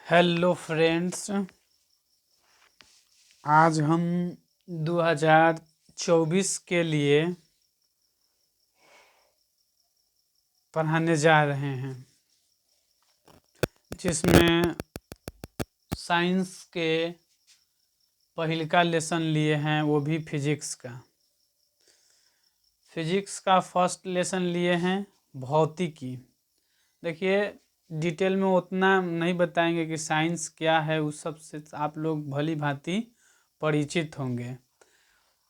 Hello friends, आज हम 2024 के लिए पढ़ाने जा रहे हैं, जिसमें साइंस के पहिलका लेसन लिए हैं, वो भी फिजिक्स का फर्स्ट लेसन लिए हैं भौतिकी। देखिए, डिटेल में उतना नहीं बताएंगे कि साइंस क्या है, उस सब से आप लोग भली भांति परिचित होंगे।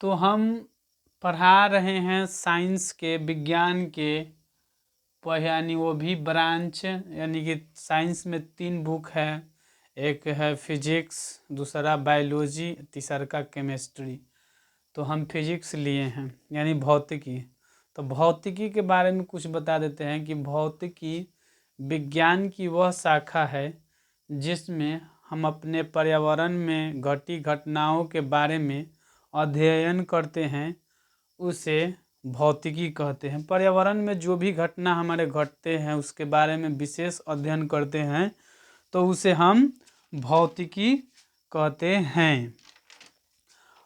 तो हम पढ़ा रहे हैं साइंस के, विज्ञान के यानी वो भी ब्रांच, यानी कि साइंस में 3 बुक है, एक है फिजिक्स, दूसरा बायोलॉजी, तीसरा का केमिस्ट्री। तो हम फिजिक्स लिए हैं यानी भौतिकी। तो भौतिकी के बारे में कुछ बता देते हैं कि भौतिकी विज्ञान की वह शाखा है जिसमें हम अपने पर्यावरण में घटी घटनाओं के बारे में अध्ययन करते हैं, उसे भौतिकी कहते हैं। पर्यावरण में जो भी घटना हमारे घटते हैं उसके बारे में विशेष अध्ययन करते हैं, तो उसे हम भौतिकी कहते हैं।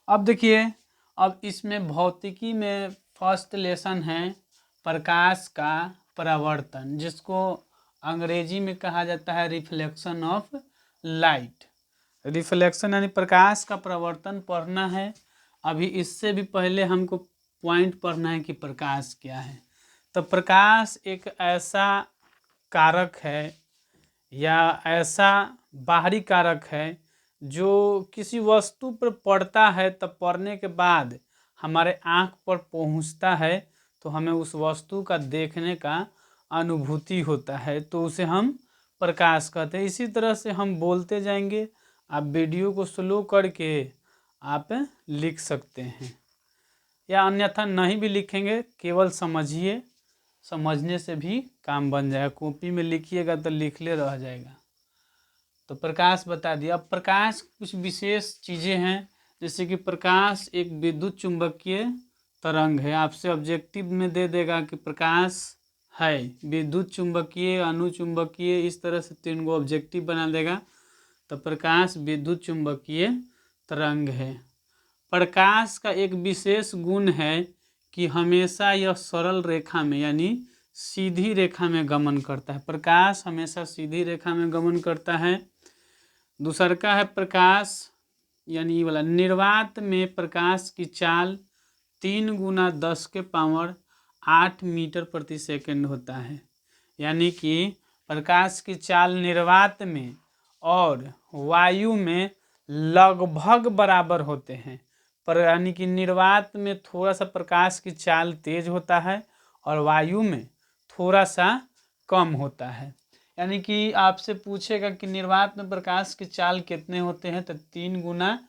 अब देखिए, अब इसमें भौतिकी में फर्स्ट लेसन है प्रकाश का परावर्तन, जिसको अंग्रेजी में कहा जाता है रिफ्लेक्शन ऑफ लाइट। रिफ्लेक्शन यानी प्रकाश का परावर्तन पढ़ना है। अभी इससे भी पहले हमको पॉइंट पढ़ना है कि प्रकाश क्या है। तो प्रकाश एक ऐसा कारक है या ऐसा बाहरी कारक है जो किसी वस्तु पर पड़ता है, तब पड़ने के बाद हमारे आँख पर पहुँचता है तो हमें उस वस्तु का देखने का अनुभूति होता है, तो उसे हम प्रकाश कहते हैं। इसी तरह से हम बोलते जाएंगे, आप वीडियो को स्लो करके आप लिख सकते हैं या अन्यथा नहीं भी लिखेंगे, केवल समझिए, समझने से भी काम बन जाएगा। कॉपी में लिखिएगा तो लिखले रह जाएगा। तो प्रकाश बता दिया। अब प्रकाश कुछ विशेष चीज़ें हैं, जैसे कि प्रकाश एक विद्युत चुंबकीय तरंग है। आपसे ऑब्जेक्टिव में दे देगा कि प्रकाश है विद्युत चुंबकीय, अनुचुंबकीय, इस तरह से 3 गो ऑब्जेक्टिव बना देगा। तो प्रकाश विद्युत चुंबकीय तरंग है। प्रकाश का एक विशेष गुण है कि हमेशा यह सरल रेखा में यानी सीधी रेखा में गमन करता है। प्रकाश हमेशा सीधी रेखा में गमन करता है। दूसरा का है प्रकाश यानी ये वाला निर्वात में प्रकाश की चाल 3 गुना 10 के पावर 8 मीटर प्रति सेकंड होता है। यानी कि प्रकाश की चाल निर्वात में और वायु में लगभग बराबर होते हैं। पर यानी कि निर्वात में थोड़ा सा प्रकाश की चाल तेज होता है और वायु में थोड़ा सा कम होता है। यानी कि आपसे पूछेगा कि निर्वात में प्रकाश की चाल कितने होते हैं, तो 3 गुना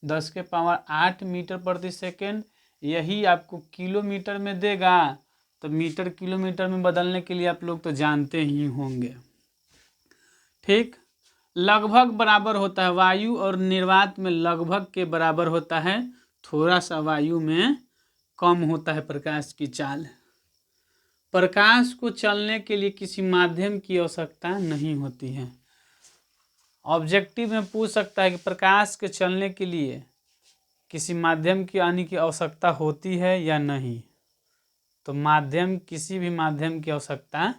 10 के पावर 8 मीटर प्रति सेकंड। यही आपको किलोमीटर में देगा, तो मीटर किलोमीटर में बदलने के लिए आप लोग तो जानते ही होंगे। ठीक, लगभग बराबर होता है। वायु और निर्वात में लगभग के बराबर होता है, थोड़ा सा वायु में कम होता है प्रकाश की चाल। प्रकाश को चलने के लिए किसी माध्यम की आवश्यकता नहीं होती है। ऑब्जेक्टिव में पूछ सकता है कि प्रकाश के चलने के लिए किसी माध्यम की आने की आवश्यकता होती है या नहीं, तो माध्यम, किसी भी माध्यम की आवश्यकता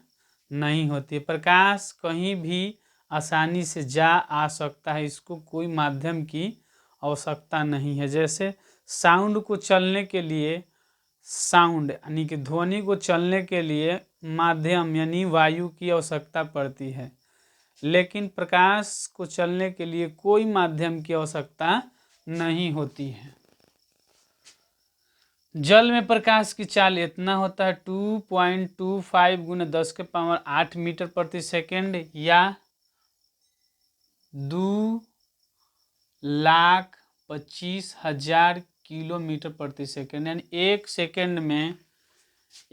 नहीं होती है। प्रकाश कहीं भी आसानी से जा आ सकता है, इसको कोई माध्यम की आवश्यकता नहीं है। जैसे साउंड को चलने के लिए, साउंड यानी कि ध्वनि को चलने के लिए माध्यम यानी वायु की आवश्यकता पड़ती है, लेकिन प्रकाश को चलने के लिए कोई माध्यम की आवश्यकता नहीं होती है। जल में प्रकाश की चाल इतना होता है 2.25 गुना 10 के पावर 8 मीटर प्रति सेकंड या 2,25,000 किलोमीटर प्रति सेकंड। यानी 1 सेकंड में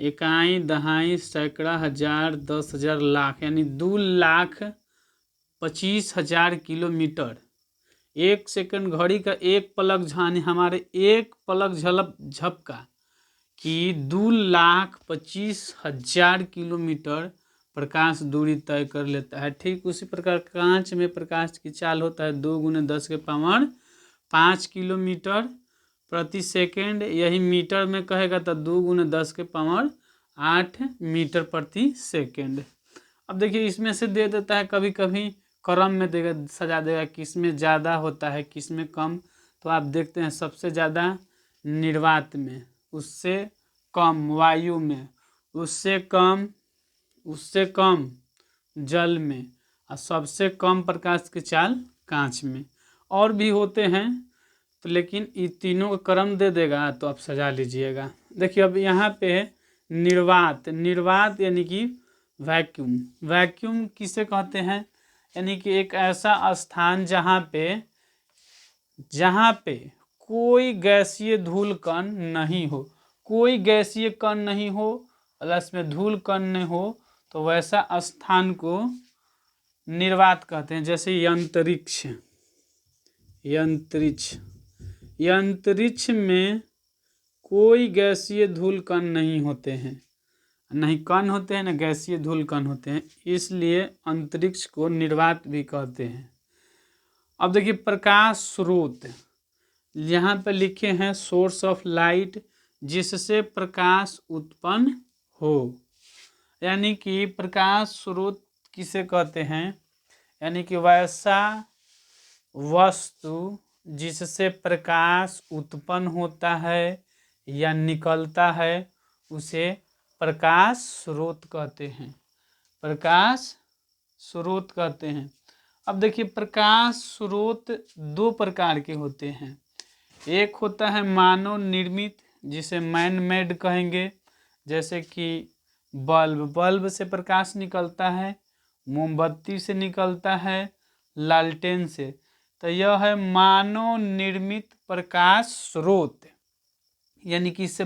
इकाई, दहाई, सैकड़ा, हजार, 10,000, लाख, यानी 2,25,000 किलोमीटर। 1 सेकंड घड़ी का एक पलक झानी, हमारे एक पलक झपका कि 2,25,000 किलोमीटर प्रकाश दूरी तय कर लेता है। ठीक उसी प्रकार कांच में प्रकाश की चाल होता है 2 × 10⁵ किलोमीटर प्रति सेकेंड। यही मीटर में कहेगा तो 2 × 10⁸ मीटर प्रति सेकेंड। अब देखिए इसमें से दे देता है, कभी कभी क्रम में देगा, सजा देगा किस में ज़्यादा होता है किस में कम। तो आप देखते हैं सबसे ज़्यादा निर्वात में, उससे कम वायु में, उससे कम जल में, और सबसे कम प्रकाश की चाल कांच में। और भी होते हैं तो, लेकिन ये तीनों का क्रम दे देगा तो आप सजा लीजिएगा। देखिए अब यहाँ पे निर्वात यानी कि वैक्यूम। वैक्यूम किसे कहते हैं? यानी कि एक ऐसा स्थान जहाँ पे कोई गैसीय धूल कण नहीं हो, कोई गैसीय कण नहीं हो, प्लस में धूल कण नहीं हो, तो वैसा स्थान को निर्वात कहते हैं। जैसे अंतरिक्ष में कोई गैसीय धूल कण नहीं होते हैं, नहीं कण होते हैं ना गैसीय धूल कण होते हैं, इसलिए अंतरिक्ष को निर्वात भी कहते हैं। अब देखिए प्रकाश स्रोत, यहाँ पे लिखे हैं सोर्स ऑफ लाइट, जिससे प्रकाश उत्पन्न हो। यानी कि प्रकाश स्रोत किसे कहते हैं? यानी कि वैसा वस्तु जिससे प्रकाश उत्पन्न होता है या निकलता है उसे प्रकाश स्रोत कहते हैं। प्रकाश स्रोत कहते हैं। अब देखिए प्रकाश स्रोत दो प्रकार के होते हैं। एक होता है मानव निर्मित, जिसे मैन मेड कहेंगे, जैसे कि बल्ब से प्रकाश निकलता है, मोमबत्ती से निकलता है, लालटेन से। तो यह है मानव निर्मित प्रकाश स्रोत, यानी कि इससे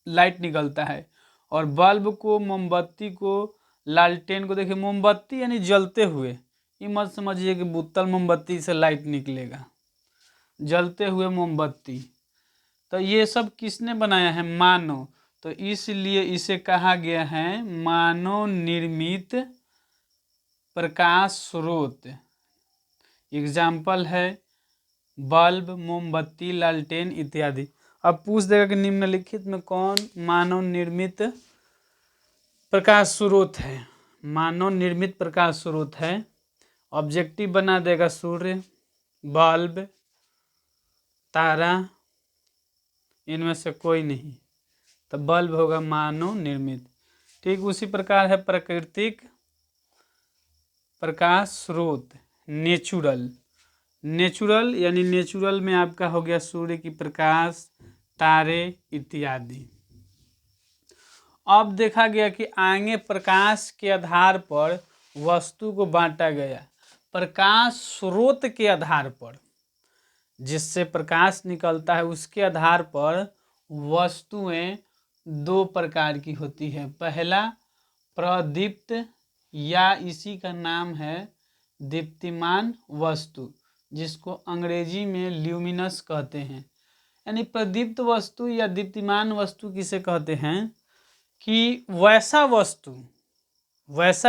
लाइट निकलता है। और बल्ब को, मोमबत्ती को, लालटेन को, देखिए मोमबत्ती यानी जलते हुए, ये मत समझिए कि बुत्तल मोमबत्ती से लाइट निकलेगा, जलते हुए मोमबत्ती। तो ये सब किसने बनाया है? मानव। तो इसलिए इसे कहा गया है मानव निर्मित प्रकाश स्रोत। एग्जाम्पल है बल्ब, मोमबत्ती, लालटेन इत्यादि। अब पूछ देगा कि निम्नलिखित में कौन मानव निर्मित प्रकाश स्रोत है? मानव निर्मित प्रकाश स्रोत है। ऑब्जेक्टिव बना देगा सूर्य, बल्ब, तारा, इनमें से कोई नहीं, तो बल्ब होगा मानव निर्मित। ठीक उसी प्रकार है प्राकृतिक प्रकाश स्रोत, नेचुरल यानी नेचुरल में आपका हो गया सूर्य की प्रकाश, तारे इत्यादि। अब देखा गया कि आगे प्रकाश के आधार पर वस्तु को बांटा गया। प्रकाश स्रोत के आधार पर, जिससे प्रकाश निकलता है, उसके आधार पर वस्तुएं दो प्रकार की होती है। पहला प्रदीप्त, या इसी का नाम है दीप्तिमान वस्तु, जिसको अंग्रेजी में ल्यूमिनस कहते हैं। यानी प्रदीप्त वस्तु या दीप्तिमान वस्तु किसे कहते हैं? कि वैसा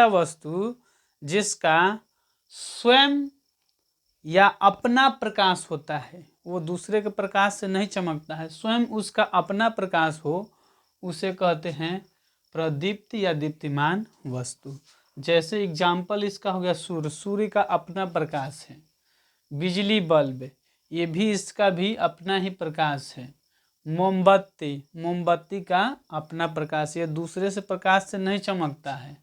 वस्तु जिसका स्वयं या अपना प्रकाश होता है, वो दूसरे के प्रकाश से नहीं चमकता है, स्वयं उसका अपना प्रकाश हो, उसे कहते हैं प्रदीप्त या दीप्तिमान वस्तु। जैसे एग्जाम्पल इसका हो गया सूर्य का अपना प्रकाश है। बिजली बल्ब, ये भी इसका भी अपना ही प्रकाश है। मोमबत्ती का अपना प्रकाश, ये दूसरे से प्रकाश से नहीं चमकता है।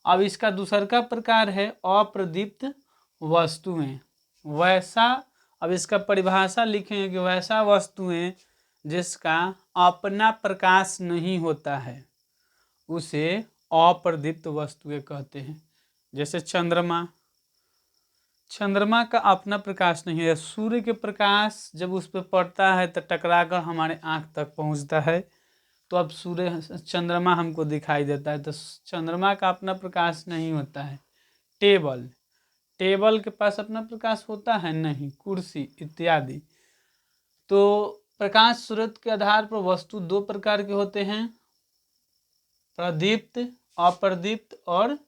अब इसका दूसरा का प्रकार है अप्रदीप्त वस्तुएं। वैसा, अब इसका परिभाषा लिखेंगे कि वैसा वस्तुएं जिसका अपना प्रकाश नहीं होता है, उसे अप्रदीप्त वस्तुएं कहते हैं। जैसे चंद्रमा का अपना प्रकाश नहीं है। सूर्य के प्रकाश जब उस पर पड़ता है तो टकराकर हमारे आँख तक पहुँचता है, तो अब चंद्रमा हमको दिखाई देता है। तो चंद्रमा का अपना प्रकाश नहीं होता है। टेबल के पास अपना प्रकाश होता है नहीं, कुर्सी इत्यादि। तो प्रकाश स्रोत के आधार पर वस्तु दो प्रकार के होते हैं, प्रदीप्त, अप्रदीप्त और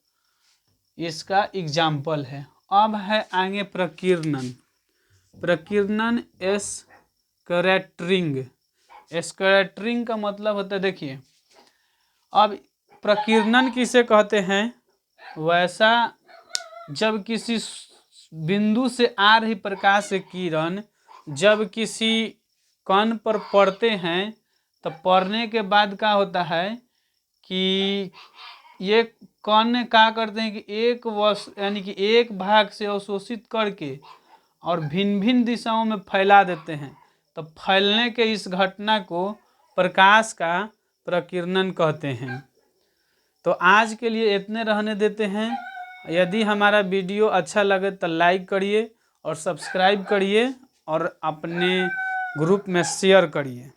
इसका एग्जाम्पल है। अब है आगे प्रकीर्णन। प्रकीर्णन स्कैटरिंग। स्कैटरिंग का मतलब होता है, देखिए अब प्रकीर्णन किसे कहते हैं, वैसा जब किसी बिंदु से आ रही प्रकाश से किरण जब किसी कण पर पड़ते हैं तो पड़ने के बाद क्या होता है कि ये कण क्या करते हैं कि एक वस्तु यानी कि एक भाग से अवशोषित करके और भिन्न भिन्न दिशाओं में फैला देते हैं। तो फैलने के इस घटना को प्रकाश का प्रकीर्णन कहते हैं। तो आज के लिए इतने रहने देते हैं। यदि हमारा वीडियो अच्छा लगे तो लाइक करिए और सब्सक्राइब करिए और अपने ग्रुप में शेयर करिए।